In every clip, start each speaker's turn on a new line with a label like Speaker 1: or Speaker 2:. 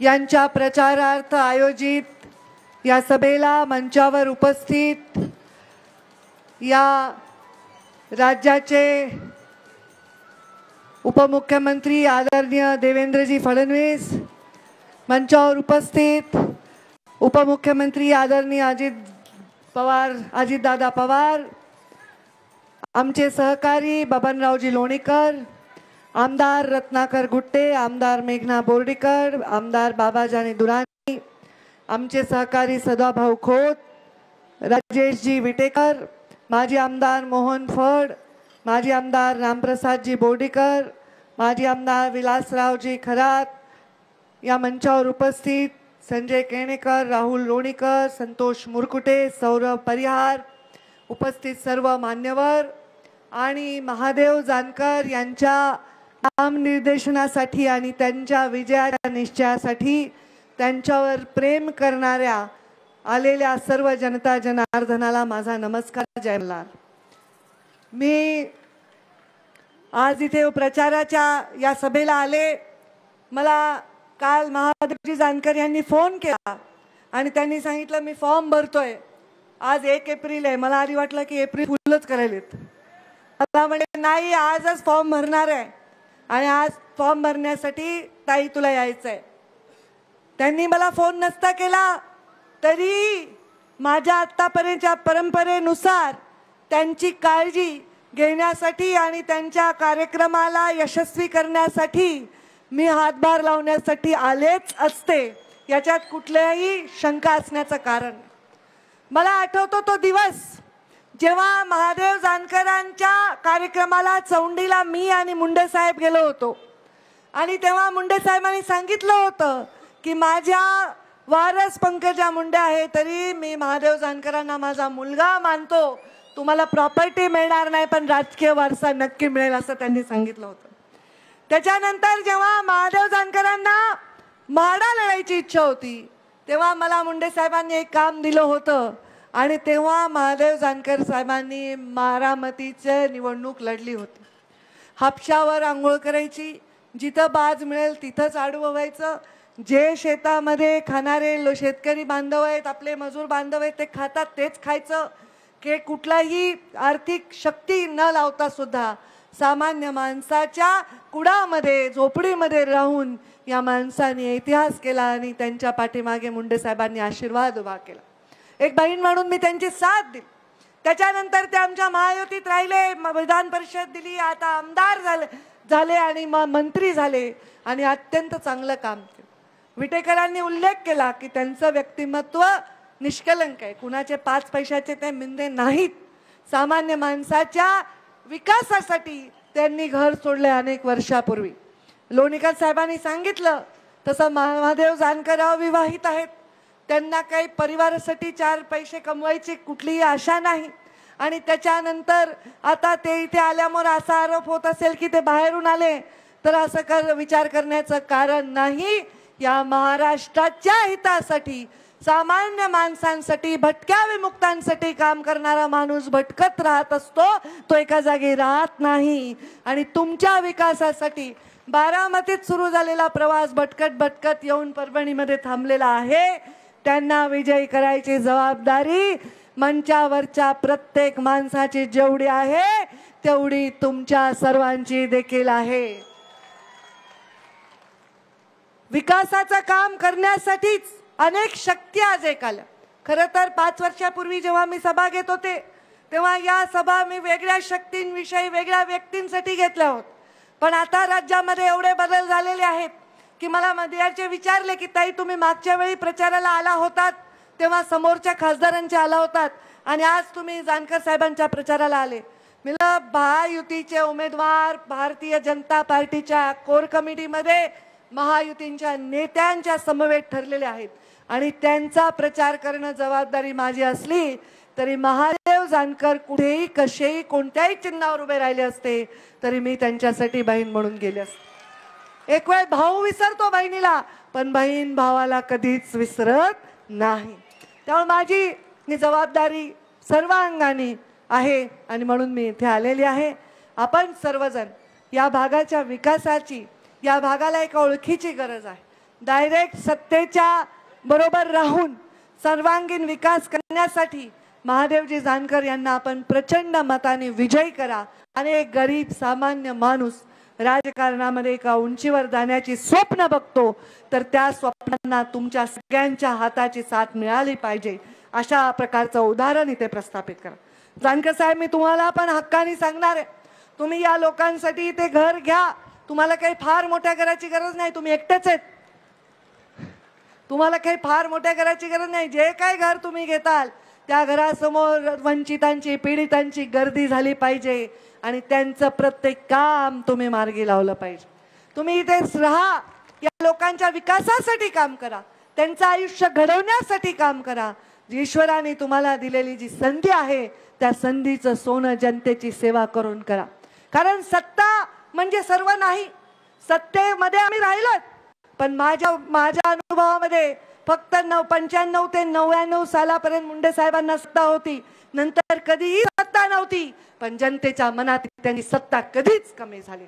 Speaker 1: यांच्या प्रचारार्थ आयोजित या सभेला मंचावर उपस्थित या राज्याचे उपमुख्यमंत्री आदरणीय देवेंद्रजी फडणवीस, मंचावर उपस्थित उपमुख्यमंत्री आदरणीय अजितदादा पवार, आमचे सहकारी बबनरावजी लोणीकर, आमदार रत्नाकर गुट्टे, आमदार मेघना बोर्डीकर, आमदार बाबाजानी दुरानी, आमचे सहकारी सदाभाऊ खोत, राजेशजी विटेकर, माजी आमदार मोहन फड, माजी आमदार रामप्रसादजी बोर्डीकर, माजी आमदार विलासरावजी खरात, या मंचावर उपस्थित संजय केणेकर, राहुल लोणीकर, संतोष मुरकुटे, सौरभ परिहार, उपस्थित सर्व मान्यवर आणि महादेव जानकर यांच्या नामनिर्देशनासाठी आणि त्यांच्या विजयाच्या निश्चयासाठी त्यांच्यावर प्रेम करणाऱ्या आलेल्या सर्व जनता जनार्दनाला माझा नमस्कार. जय मल्हार. मी आज इथे प्रचाराच्या या सभेला आले. मला काल महादेवजी जानकर यांनी फोन केला आणि त्यांनी सांगितलं मी फॉर्म भरतोय. आज 1 एप्रिल आहे. मला आधी वाटलं की एप्रिल फुलच करायलेत. मला म्हणे नाही, आजच फॉर्म भरणार आहे आणि आज फॉर्म भरण्यासाठी ताई तुला यायचं आहे. त्यांनी मला फोन नसता केला तरी माझ्या आत्तापर्यंतच्या परंपरेनुसार त्यांची काळजी घेण्यासाठी आणि त्यांच्या कार्यक्रमाला यशस्वी करण्यासाठी मी हातभार लावण्यासाठी आलेच असते. याच्यात कुठल्याही शंका असण्याचं कारण. मला आठवतो तो दिवस जेव्हा महादेव जानकरांच्या कार्यक्रमाला चौंडीला मी आणि मुंडे साहेब गेलो होतो आणि तेव्हा मुंडे साहेबांनी सांगितलं होतं की माझ्या वारस पंकजा मुंडे आहे तरी मी महादेव जानकरांना माझा मुलगा मानतो. तुम्हाला प्रॉपर्टी मिळणार नाही पण राजकीय वारसा नक्की मिळेल असं त्यांनी सांगितलं होतं. त्याच्यानंतर जेव्हा महादेव जानकरांना म्हाडा लढायची इच्छा होती तेव्हा मला मुंडे साहेबांनी एक काम दिलं होतं आणि तेव्हा महादेव जानकर साहेबांनी बारामतीची निवडणूक लढली होती. हापशावर आंघोळ करायची, जिथं बाज मिळेल तिथंच आडवं व्हायचं. जे शेतामध्ये खाणारे शेतकरी बांधव आहेत, आपले मजूर बांधव आहेत, ते खातात तेच खायचं. की कुठलाही आर्थिक शक्ती न लावता सुद्धा सामान्य माणसाच्या कुडामध्ये झोपडीमध्ये राहून या माणसाने इतिहास केला आणि त्यांच्या पाठीमागे मुंडे साहेबांनी आशीर्वाद उभा केला. एक बहीण म्हणून मी त्यांची साथ दिली. त्याच्यानंतर ते आमच्या महायुतीत राहिले, विधान परिषद दिली, आता आमदार झाले आणि मंत्री झाले आणि अत्यंत चांगलं काम केलं. विटेकरांनी उल्लेख केला की त्यांचं व्यक्तिमत्व निष्कलंक आहे. कुणाचे 5 पैशाचे ते मिंदे नाहीत. सामान्य माणसाच्या विकासासाठी त्यांनी घर सोडले अनेक वर्षापूर्वी. लोणीकर साहेबांनी सांगितलं तसं महादेव जानकर अविवाहित आहेत. त्यांना काही परिवारासाठी 4 पैसे कमवायची कुठलीही आशा नाही आणि त्याच्यानंतर आता ते इथे आल्यामुळे असा आरोप होत असेल की ते बाहेरून आले तर असं विचार करण्याचं कारण नाही. या महाराष्ट्राच्या हितासाठी, सामान्य माणसांसाठी, भटक्या विमुक्तांसाठी काम करणारा माणूस भटकत राहत असतो, तो एका जागी राहत नाही. आणि तुमच्या विकासासाठी बारामतीत सुरू झालेला प्रवास भटकत भटकत येऊन परभणीमध्ये थांबलेला आहे. त्यांना विजयी करायची जबाबदारी मंचावरच्या प्रत्येक माणसाची जेवढी आहे तेवढी तुमच्या सर्वांची देखील आहे. विकासाचं काम करण्यासाठीच अनेक शक्ती आज एक आल्या. खरं तर 5 वर्षापूर्वी जेव्हा मी सभा घेत होते तेव्हा या सभा मी वेगळ्या शक्तींविषयी, वेगळ्या व्यक्तींसाठी घेतल्या होत. पण आता राज्यामध्ये एवढे बदल झालेले आहेत की मला मध्ये विचारले की ताई तुम्ही मागच्या वेळी प्रचाराला आला होतात तेव्हा समोरच्या खासदारांचे आला होतात आणि आज तुम्ही जानकर साहेबांच्या प्रचाराला आले. मला महायुतीचे उमेदवार भारतीय जनता पार्टीच्या कोर कमिटीमध्ये महायुतींच्या नेत्यांच्या समवेत ठरलेले आहेत आणि त्यांचा प्रचार करणं जबाबदारी माझी असली तरी महादेव जानकर कुठेही कसेही कोणत्याही चिन्हावर उभे राहिले असते तरी मी त्यांच्यासाठी बहीण म्हणून गेले असते. एक वेळ भाऊ विसरतो बहिणीला पण बहीण भावाला कधीच विसरत नाही. त्यामुळे माझी जबाबदारी सर्वांगाने आहे आणि म्हणून मी इथे आलेली आहे. आपण सर्वजण या भागाच्या विकासाची, या भागाला एक ओळखीची गरज आहे. डायरेक्ट सत्तेच्या बरोबर राहून सर्वांगीण विकास करण्यासाठी महादेवजी जानकर यांना आपण प्रचंड मताने विजयी करा आणि एक गरीब सामान्य माणूस राजकारणामध्ये एका उंचीवर जाण्याची स्वप्न बघतो तर त्या स्वप्नांना तुमच्या सगळ्यांच्या हाताची साथ मिळाली पाहिजे अशा प्रकारचं उदाहरण इथे प्रस्थापित करा। जानकर साहेब, मी तुम्हाला पण हक्काने सांगणार आहे, तुम्ही या लोकांसाठी इथे घर घ्या। तुम्हाला काही फार मोठ्या घराची गरज नाही, तुम्ही एकटेच आहेत, तुम्हाला काही फार मोठ्या घराची गरज नाही। जे काही घर तुम्ही घेताल त्या घरासमोर वंचितांची पीडितांची गर्दी झाली पाहिजे आणि त्यांचं प्रत्येक काम तुम्ही मार्गी लावलं पाहिजे। तुम्ही इथेच राहा, या लोकांच्या विकासासाठी काम करा, त्यांचं आयुष्य घडवण्यासाठी काम करा। ईश्वराने तुम्हाला दिलेली जी संधी आहे त्या संधीचं सोनं जनतेची सेवा करून करा। कारण सत्ता म्हणजे सर्व नाही, सत्तेमध्ये आम्ही राहिलो, पण माझ्या अनुभवामध्ये फक्त 95 ते 99 सालापर्यंत मुंडे साहेबांना सत्ता होती, नंतर कधीही सत्ता नव्हती, पण जनतेच्या मनात त्यांची सत्ता कधीच कमी झाली।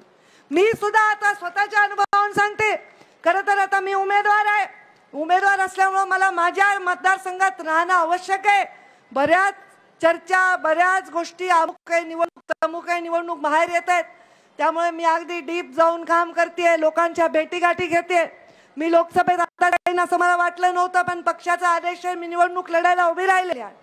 Speaker 1: मी सुद्धा आता स्वतःच्या अनुभवावरून सांगते, खरं तर आता मी उमेदवार आहे, उमेदवार असल्यामुळे मला माझ्या मतदारसंघात राहणं आवश्यक आहे। बऱ्याच चर्चा, बऱ्याच गोष्टी अमुक काही निवडणूक बाहेर येत आहेत, त्यामुळे मी अगदी डीप जाऊन काम करते, लोकांच्या भेटीगाठी घेते। मी लोकसभेत आता जाईन असं मला वाटलं नव्हतं, पण पक्षाचा आदेश आहे, मी निवडणूक लढायला उभी राहिली आहे।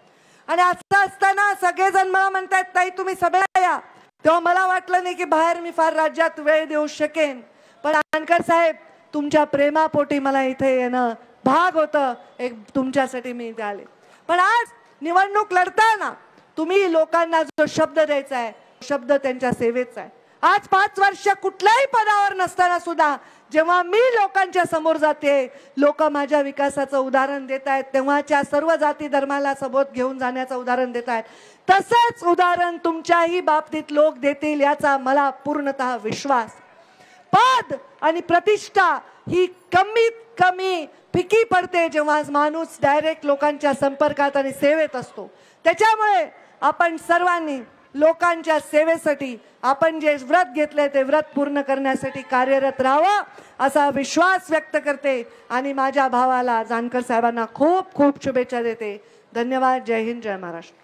Speaker 1: आणि असं असताना सगळेजण मला म्हणतात ताई तुम्ही सभेला या, तेव्हा मला वाटलं नाही की बाहेर मी फार राज्यात वेळ देऊ शकेन, पण जानकर साहेब तुमच्या प्रेमापोटी मला इथे येणं भाग होतं, एक तुमच्यासाठी मी इथे आले। पण आज निवडणूक लढताना तुम्ही लोकांना जो शब्द द्यायचा आहे, शब्द त्यांच्या सेवेचा आहे। आज 5 वर्ष कुठल्याही पदावर नसताना सुद्धा जेव्हा मी लोकांच्या समोर जाते, लोक माझ्या विकासाचं उदाहरण देत आहेत, तेव्हाच्या सर्व जाती धर्माला सोबत घेऊन जाण्याचं उदाहरण देत आहेत, तसंच उदाहरण तुमच्याही बाबतीत लोक देतील याचा मला पूर्णतः विश्वास। पद आणि प्रतिष्ठा ही कमीत कमी फिकी पडते जेव्हा माणूस डायरेक्ट लोकांच्या संपर्कात आणि सेवेत असतो। त्याच्यामुळे आपण सर्वांनी लोकांच्या सेवेसाठी आपण जे व्रत घेतले ते व्रत पूर्ण करण्यासाठी कार्यरत राहावं असा विश्वास व्यक्त करते आणि माझ्या भावाला जानकर साहेबांना खूप खूप शुभेच्छा देते। धन्यवाद। जय हिंद, जय महाराष्ट्र।